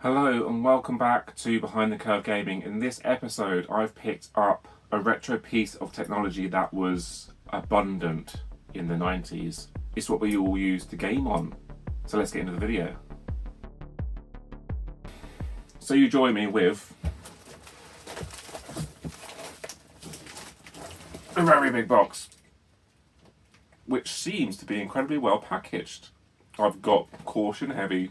Hello and welcome back to Behind the Curve Gaming. In this episode, I've picked up a retro piece of technology that was abundant in the 90s. It's what we all used to game on. So let's get into the video. So you join me with a very big box, which seems to be incredibly well packaged. I've got caution heavy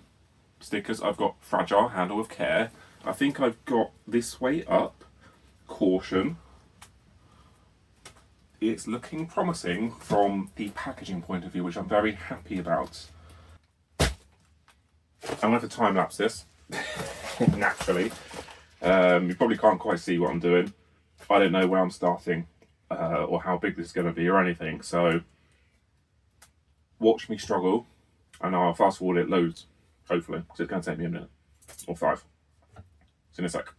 stickers, I've got fragile, handle with care. I think I've got this way up, caution. It's looking promising from the packaging point of view, which I'm very happy about. I'm going to have to time lapse this, naturally. You probably can't quite see what I'm doing. I don't know where I'm starting or how big this is going to be or anything, so watch me struggle and I'll fast forward it loads. Hopefully, so it's going to take me a minute or 5. See in a sec.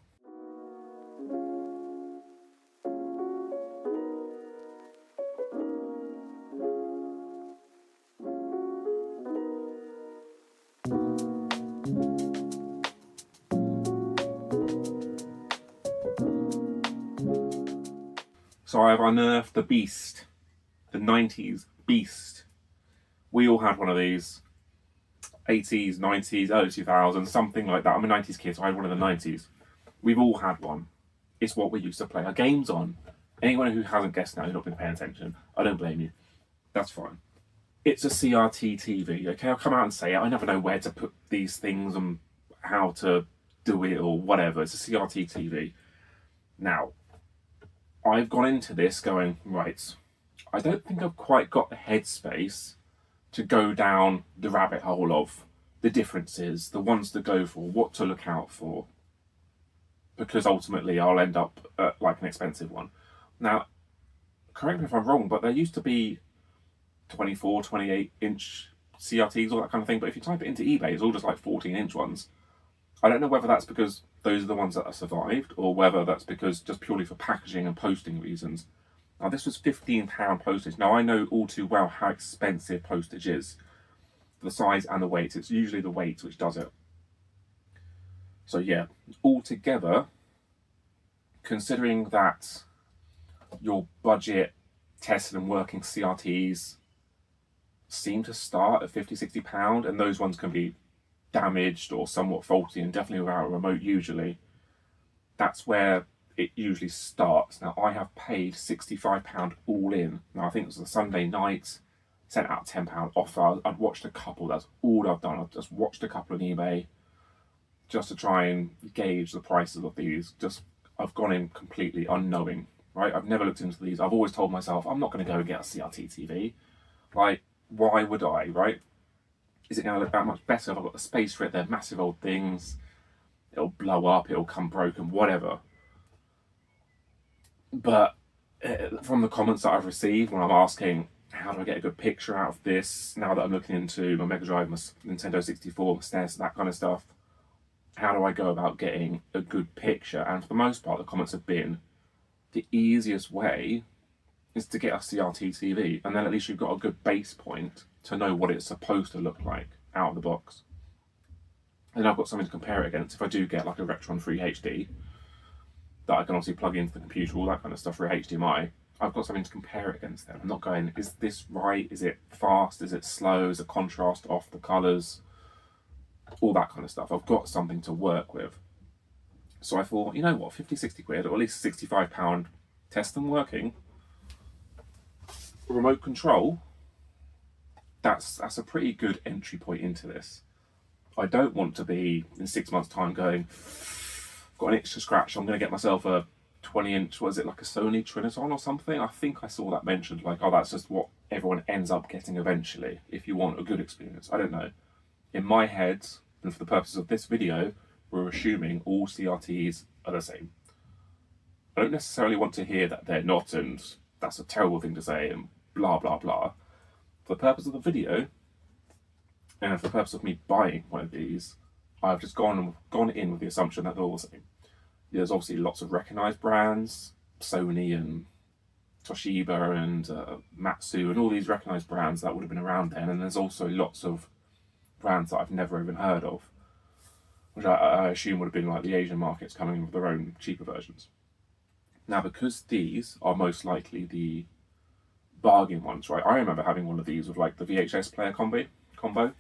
So I have unearthed the beast, the 90s beast. We all had one of these. 80s, 90s, early 2000s, something like that. I'm a 90s kid, so I had one of the 90s. We've all had one. It's what we used to play our games on. Anyone who hasn't guessed now, who's not been paying attention, I don't blame you. That's fine. It's a CRT TV, okay? I'll come out and say it. I never know where to put these things and how to do it or whatever. It's a CRT TV. Now, I've gone into this going, right, I don't think I've quite got the headspace to go down the rabbit hole of the differences, the ones to go for, what to look out for, because ultimately I'll end up like an expensive one. Now, correct me if I'm wrong, but there used to be 24, 28 inch CRTs, all that kind of thing, but if you type it into eBay, it's all just like 14 inch ones. I don't know whether that's because those are the ones that have survived, or whether that's because just purely for packaging and posting reasons. Now, this was £15 postage. Now, I know all too well how expensive postage is. The size and the weight. It's usually the weight which does it. So, yeah, altogether, considering that your budget tested and working CRTs seem to start at £50, £60, and those ones can be damaged or somewhat faulty and definitely without a remote usually, that's where it usually starts. Now, I have paid £65 all in. Now, I think it was a Sunday night, sent out a £10 offer. I'd watched a couple, that's all I've done. I've just watched a couple on eBay just to try and gauge the prices of these. I've gone in completely unknowing, right? I've never looked into these. I've always told myself, I'm not going to go and get a CRT TV. Like, why would I, right? Is it going to look that much better if I've got the space for it? They're massive old things. It'll blow up, it'll come broken, whatever. But from the comments that I've received when I'm asking, how do I get a good picture out of this, now that I'm looking into my Mega Drive, my Nintendo 64, my SNES, that kind of stuff, how do I go about getting a good picture? And for the most part, the comments have been, the easiest way is to get a CRT TV, and then at least you've got a good base point to know what it's supposed to look like out of the box. And I've got something to compare it against if I do get like a Retron 3 HD, that I can obviously plug into the computer, all that kind of stuff for HDMI. I've got something to compare it against them. I'm not going, is this right? Is it fast? Is it slow? Is the contrast off? The colours? All that kind of stuff. I've got something to work with. So I thought, you know what, 50, 60 quid, or at least £65, test them working. Remote control, that's a pretty good entry point into this. I don't want to be, in 6 months' time, going, got an itch to scratch, I'm going to get myself a 20-inch, was it like a Sony Triniton or something? I think I saw that mentioned, like, oh, that's just what everyone ends up getting eventually, if you want a good experience. I don't know. In my head, and for the purposes of this video, we're assuming all CRTs are the same. I don't necessarily want to hear that they're not, and that's a terrible thing to say, and blah, blah, blah. For the purpose of the video, and for the purpose of me buying one of these, I've just gone in with the assumption that they're all the same. There's obviously lots of recognised brands, Sony and Toshiba and Matsu and all these recognised brands that would have been around then, and there's also lots of brands that I've never even heard of. which I assume would have been like the Asian markets coming in with their own cheaper versions. Now, because these are most likely the bargain ones, right? I remember having one of these with like the VHS player combo.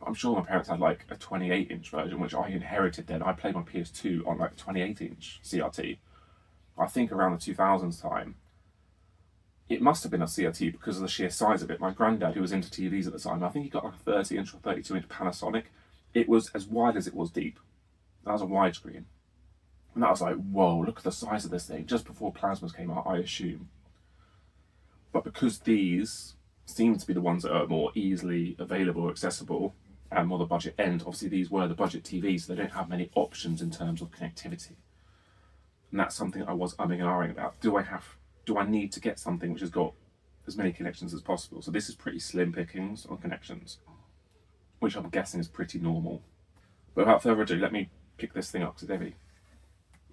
I'm sure my parents had like a 28-inch version, which I inherited then. I played my PS2 on like 28-inch CRT. I think around the 2000s time. It must have been a CRT because of the sheer size of it. My granddad, who was into TVs at the time, I think he got like a 30-inch or 32-inch Panasonic. It was as wide as it was deep. That was a widescreen. And that was like, whoa, look at the size of this thing. Just before plasmas came out, I assume. But because these seem to be the ones that are more easily available, accessible, and more the budget end, obviously these were the budget TVs, so they don't have many options in terms of connectivity. And that's something I was umming and ahhing about. Do I need to get something which has got as many connections as possible? So this is pretty slim pickings on connections, which I'm guessing is pretty normal. But without further ado, let me pick this thing up to Debbie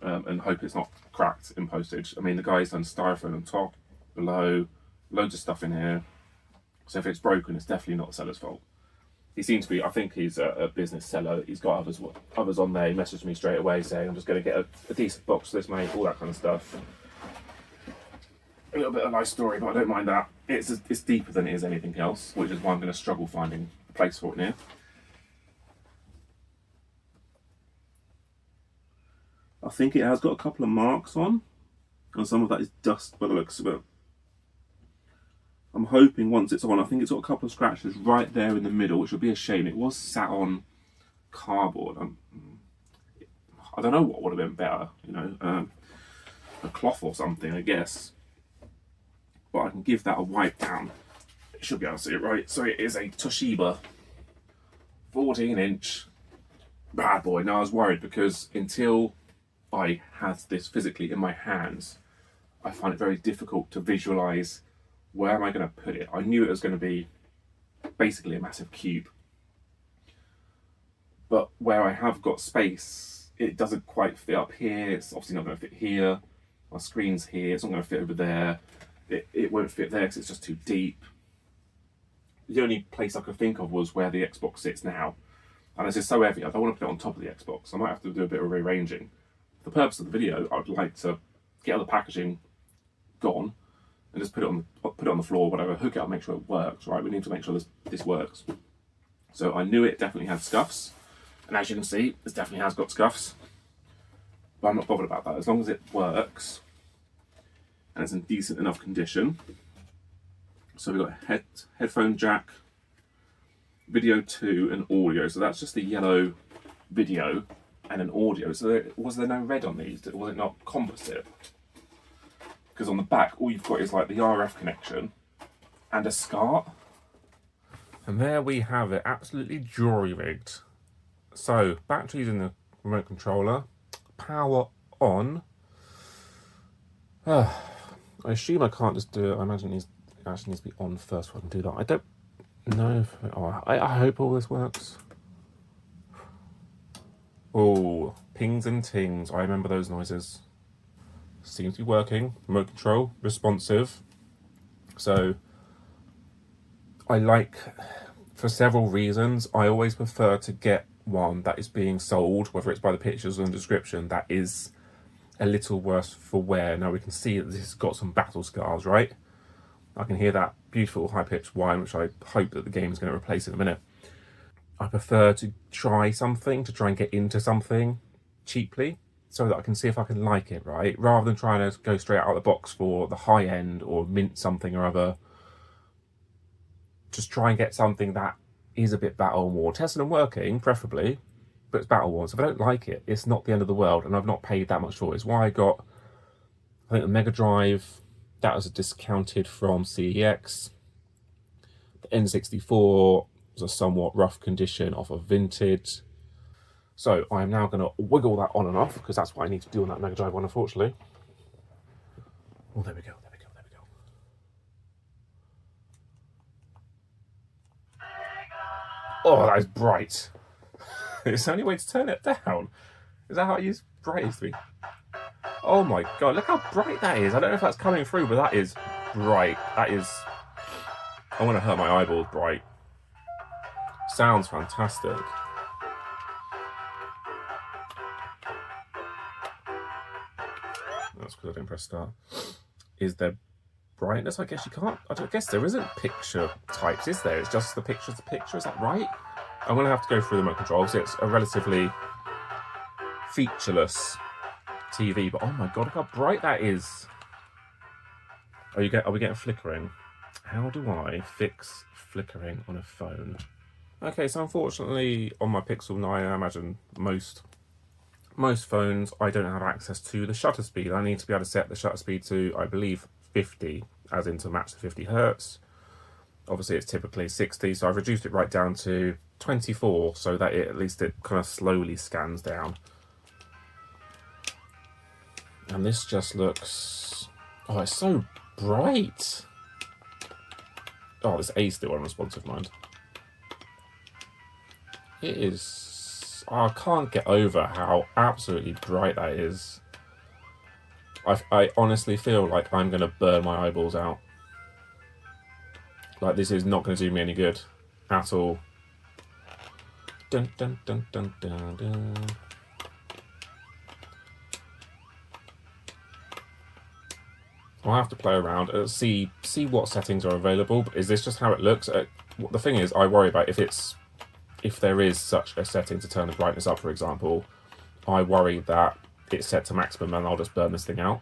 and hope it's not cracked in postage. I mean, the guy's done styrofoam on top, below, loads of stuff in here. So if it's broken, it's definitely not the seller's fault. He seems to be, I think he's a business seller. He's got others on there. He messaged me straight away saying, I'm just going to get a decent box for this, mate, all that kind of stuff. A little bit of a nice story, but I don't mind that. It's deeper than it is anything else, which is why I'm going to struggle finding a place for it here. I think it has got a couple of marks on, and some of that is dust by the looks of it. I'm hoping once it's on, I think it's got a couple of scratches right there in the middle, which would be a shame. It was sat on cardboard. I don't know what would have been better, you know, a cloth or something, I guess. But I can give that a wipe down. You should be able to see it, right? So it is a Toshiba 14-inch bad boy. Now I was worried because until I had this physically in my hands, I find it very difficult to visualize where am I going to put it. I knew it was going to be basically a massive cube, but where I have got space, it doesn't quite fit up here. It's obviously not going to fit here. My screen's here. It's not going to fit over there. It won't fit there because it's just too deep. The only place I could think of was where the Xbox sits now, and it's just so heavy. I don't want to put it on top of the Xbox. I might have to do a bit of rearranging. For the purpose of the video, I would like to get all the packaging gone and just put it on the floor, whatever, hook it up, make sure it works, right? We need to make sure this works. So I knew it definitely had scuffs, and as you can see, this definitely has got scuffs, but I'm not bothered about that. As long as it works and it's in decent enough condition. So we've got headphone jack, video 2 and audio. So that's just the yellow video and an audio. So was there no red on these? Was it not composite? Because on the back, all you've got is like the RF connection and a SCART. And there we have it, absolutely jury-rigged. So, batteries in the remote controller, power on. I assume I can't just do it. I imagine it actually needs to be on first before I can do that. I don't know if... I hope all this works. Oh, pings and tings. I remember those noises. Seems to be working. Remote control, responsive. So, I like, for several reasons, I always prefer to get one that is being sold, whether it's by the pictures or the description, that is a little worse for wear. Now we can see that this has got some battle scars, right? I can hear that beautiful high-pitched whine, which I hope that the game is going to replace in a minute. I prefer to try and get into something cheaply, so that I can see if I can like it, right? Rather than trying to go straight out of the box for the high end or mint something or other. Just try and get something that is a bit battle-worn. Tested and working, preferably, but it's battle-worn. So if I don't like it, it's not the end of the world, and I've not paid that much for it. It's why I got, I think, the Mega Drive. That was discounted from CEX. The N64 was a somewhat rough condition off of Vinted. So I am now going to wiggle that on and off, because that's what I need to do on that Mega Drive one, unfortunately. Oh, there we go, there we go, there we go. Oh, that is bright. It's the only way to turn it down. Is that how I use bright to be? Oh my god, look how bright that is. I don't know if that's coming through, but that is bright. That is... I'm going to hurt my eyeballs bright. Sounds fantastic. That's because I didn't press start. Is there brightness? I guess you can't. I guess there isn't picture types, is there? It's just the picture's the picture. Is that right? I'm going to have to go through the remote controls. It's a relatively featureless TV, but oh my god, look how bright that is. Are we getting flickering? How do I fix flickering on a phone? Okay, so unfortunately on my Pixel 9, I imagine most phones, I don't have access to the shutter speed. I need to be able to set the shutter speed to, I believe, 50, as in to match the 50 hertz. Obviously it's typically 60, so I've reduced it right down to 24 so that at least it kind of slowly scans down. And this just looks, oh, it's so bright. Oh, this A still unresponsive, mind. It is, oh, I can't get over how absolutely bright that is. I honestly feel like I'm going to burn my eyeballs out. Like, this is not going to do me any good at all. Dun, dun, dun, dun, dun, dun. I'll have to play around and see what settings are available. But is this just how it looks? The thing is, I worry about if there is such a setting to turn the brightness up, for example. I worry that it's set to maximum and I'll just burn this thing out.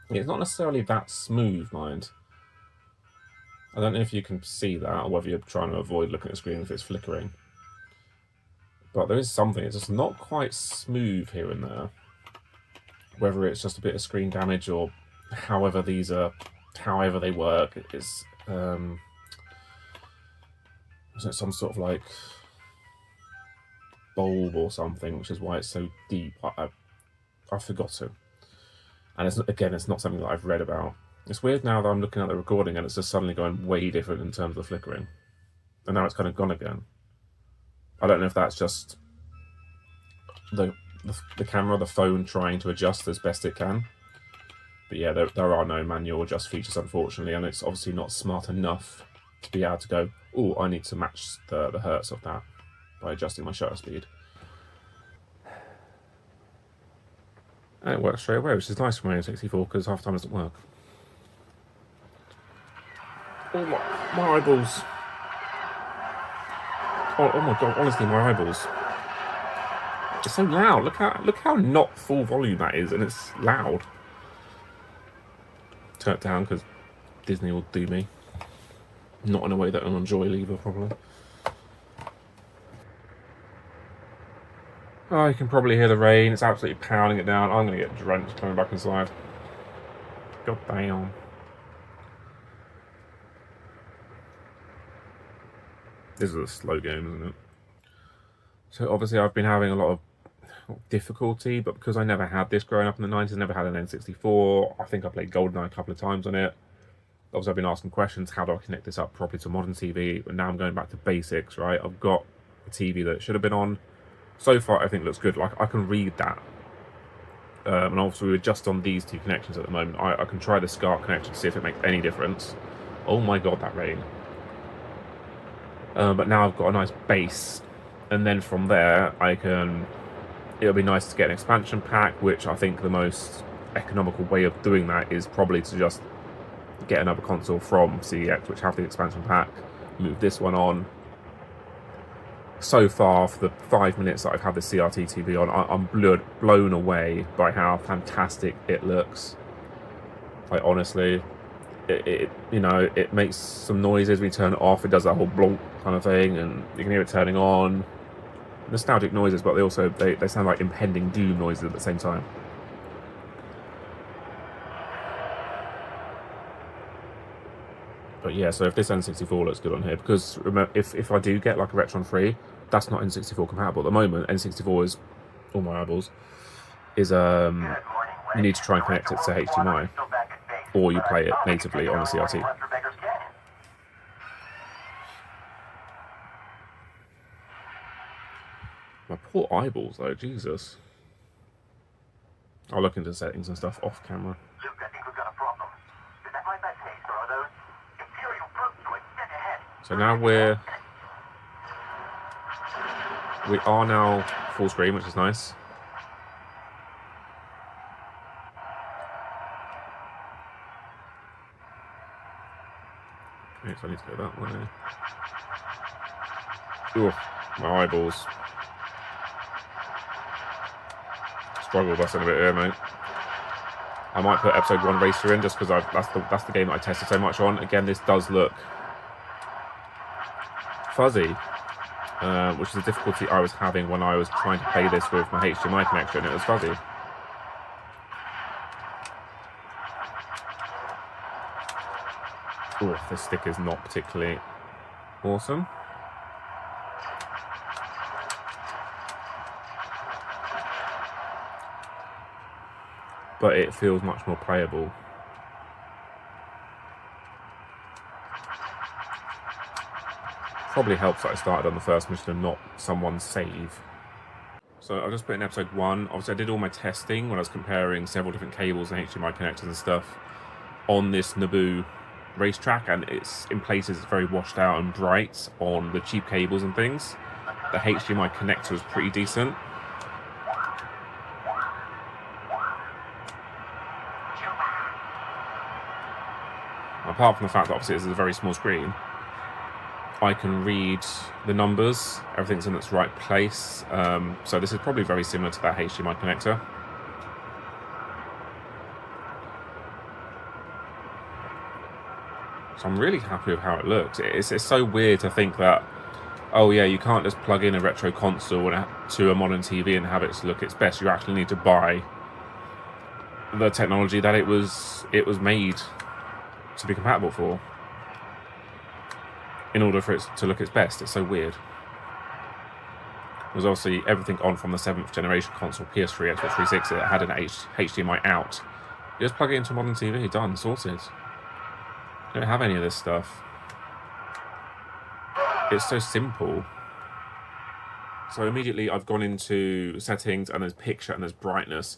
It's not necessarily that smooth, mind. I don't know if you can see that or whether you're trying to avoid looking at the screen if it's flickering. But there is something, it's just not quite smooth here and there. Whether it's just a bit of screen damage or however they work, it's isn't it some sort of like bulb or something, which is why it's so deep. I've forgotten. And it's not something that I've read about. It's weird now that I'm looking at the recording and it's just suddenly going way different in terms of the flickering. And now it's kind of gone again. I don't know if that's just the camera, the phone trying to adjust as best it can. But yeah, there are no manual adjust features, unfortunately, and it's obviously not smart enough to be able to go, oh, I need to match the hertz of that by adjusting my shutter speed. And it works straight away, which is nice for my N64 because half the time it doesn't work. Oh, my eyeballs. Oh my god, honestly, my eyeballs. It's so loud. Look how not full volume that is, and it's loud. Turn it down because Disney will do me. Not in a way that I'll enjoy either, probably. Oh, you can probably hear the rain. It's absolutely pounding it down. I'm going to get drenched coming back inside. God damn. This is a slow game, isn't it? So obviously I've been having a lot of difficulty, but because I never had this growing up in the 90s, never had an N64. I think I played GoldenEye a couple of times on it. Obviously I've been asking questions, how do I connect this up properly to modern TV? But now I'm going back to basics, right? I've got a TV that it should have been on. So far I think it looks good. Like, I can read that. And obviously we're just on these two connections at the moment. I can try the SCART connection to see if it makes any difference. Oh my god, that rain. But now I've got a nice base, and then from there it'll be nice to get an expansion pack, which I think the most economical way of doing that is probably to just get another console from CEX, which have the expansion pack, move this one on. So far, for the 5 minutes that I've had the CRT TV on, I'm blown away by how fantastic it looks. Like, honestly, it makes some noises when you turn it off. It does that whole blonk kind of thing, and you can hear it turning on. Nostalgic noises, but they sound like impending doom noises at the same time. But yeah, so if this N64 looks good on here, because remember, if I do get like a Retron 3, that's not N64 compatible. At the moment, N64 is, all my eyeballs, is you need to try and connect it to HDMI, or you play it natively on a CRT. My poor eyeballs though, Jesus. I'll look into settings and stuff off camera. Luke, I think we've got a problem. Is that my bad taste, or are those imperial brute droids dead ahead? So now we are now full screen, which is nice. so I need to go that way. Ooh, my eyeballs. Struggle busting a bit here, mate. I might put episode 1 Racer in just because that's the game that I tested so much on. Again, this does look fuzzy, which is the difficulty I was having when I was trying to play this with my HDMI connection. It was fuzzy. Oh, this stick is not particularly awesome. But it feels much more playable. Probably helps that I started on the first mission and not someone's save. So I'll just put in episode 1. Obviously I did all my testing when I was comparing several different cables and HDMI connectors and stuff on this Naboo racetrack, and it's in places it's very washed out and bright on the cheap cables and things. The HDMI connector was pretty decent. Apart from the fact that obviously this is a very small screen, I can read the numbers, everything's in its right place. So this is probably very similar to that HDMI connector. So I'm really happy with how it looks. It's so weird to think that, oh yeah, you can't just plug in a retro console to a modern TV and have it look its best. You actually need to buy the technology that it was made to be compatible for in order for it to look its best. It's so weird. There's obviously everything on from the 7th generation console, PS3, Xbox 360, that had an HDMI out. You just plug it into a modern TV, done, sorted. You don't have any of this stuff. It's so simple. So immediately I've gone into settings and there's picture and there's brightness.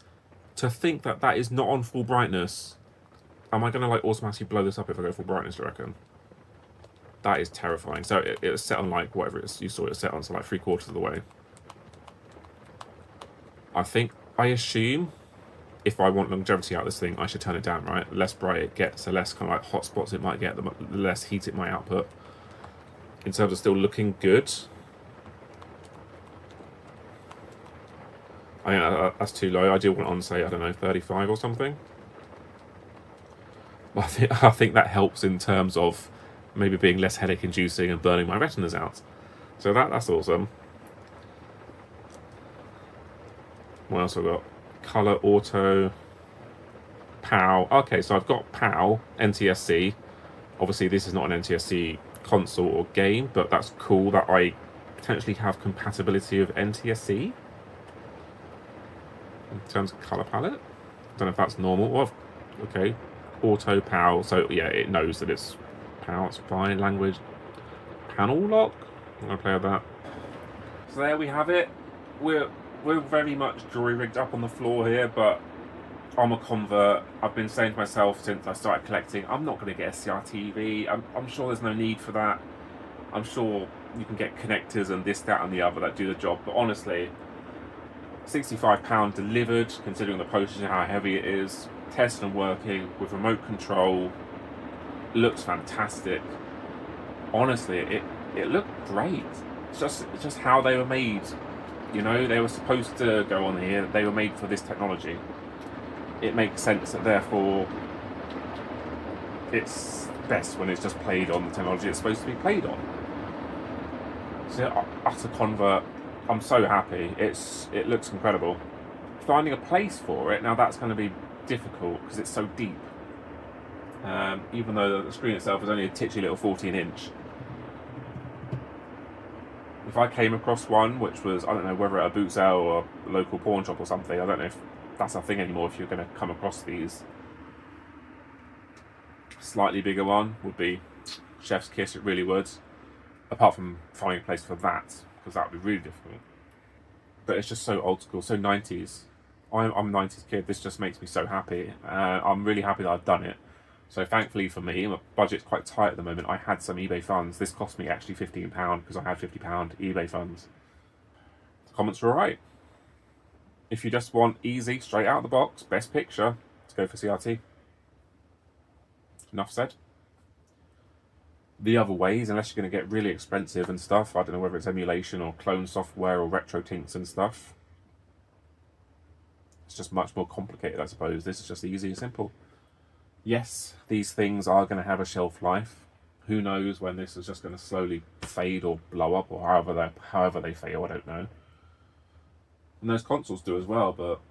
To think that that is not on full brightness. Am I going to like automatically blow this up if I go full brightness, do you reckon? That is terrifying. So it's set on like whatever it is you saw it set on, so like 3/4 of the way. I assume if I want longevity out of this thing, I should turn it down, right? The less bright it gets, the less kind of like hot spots it might get, the less heat it might output. In terms of still looking good, I think that's too low. I do want it on, say, I don't know, 35 or something. I think that helps in terms of maybe being less headache inducing and burning my retinas out. So that's awesome. What else have I got? Color, auto, PAL. Okay, so I've got PAL, NTSC. Obviously this is not an NTSC console or game, but that's cool that I potentially have compatibility of NTSC in terms of color palette. I don't know if that's normal. Well, okay, auto PAL. So yeah, it knows that it's PAL. It's fine. Language, panel lock. I'm gonna play with that. So there we have it. We're very much jury rigged up on the floor here, but I'm a convert. I've been saying to myself since I started collecting, I'm not going to get a CRT TV. I'm sure there's no need for that. I'm sure you can get connectors and this, that and the other that do the job, but honestly, £65 delivered, considering the postage and how heavy it is, tested and working with remote control, looks fantastic. Honestly, it looked great. It's just how they were made. You know, they were supposed to go on here. They were made for this technology. It makes sense that therefore it's best when it's just played on the technology it's supposed to be played on. So utter convert. I'm so happy. It looks incredible. Finding a place for it, now that's going to be difficult because it's so deep. Even though the screen itself is only a titchy little 14-inch. If I came across one which was, I don't know, whether at a boot sale or a local pawn shop or something, I don't know if that's a thing anymore, if you're going to come across these. Slightly bigger one would be chef's kiss, it really would. Apart from finding a place for that, because that would be really difficult. But it's just so old school, so 90s. I'm a 90s kid, this just makes me so happy. I'm really happy that I've done it. So thankfully for me, my budget's quite tight at the moment. I had some eBay funds. This cost me actually £15 because I had £50 eBay funds. The comments are alright. If you just want easy, straight out of the box, best picture, let's go for CRT. Enough said. the other ways, unless you're going to get really expensive and stuff. I don't know whether it's emulation or clone software or retro tints and stuff. It's just much more complicated, I suppose. This is just easy and simple. Yes, these things are going to have a shelf life. Who knows when this is just going to slowly fade or blow up, or however they fail, I don't know. And those consoles do as well, but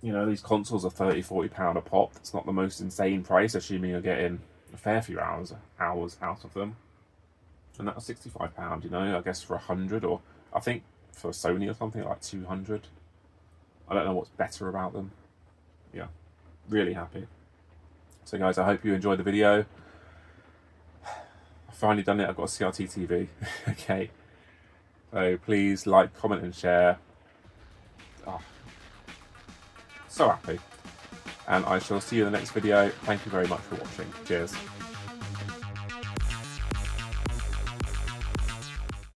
you know, these consoles are £30–40 a pop. That's not the most insane price, assuming you're getting a fair few hours out of them. And that was £65, you know, I guess for 100, or I think for Sony or something like 200. I don't know what's better about them. Yeah, really happy. So guys, I hope you enjoyed the video. I've finally done it. I've got a CRT TV. Okay. So please like, comment and share. Oh, so happy. And I shall see you in the next video. Thank you very much for watching. Cheers.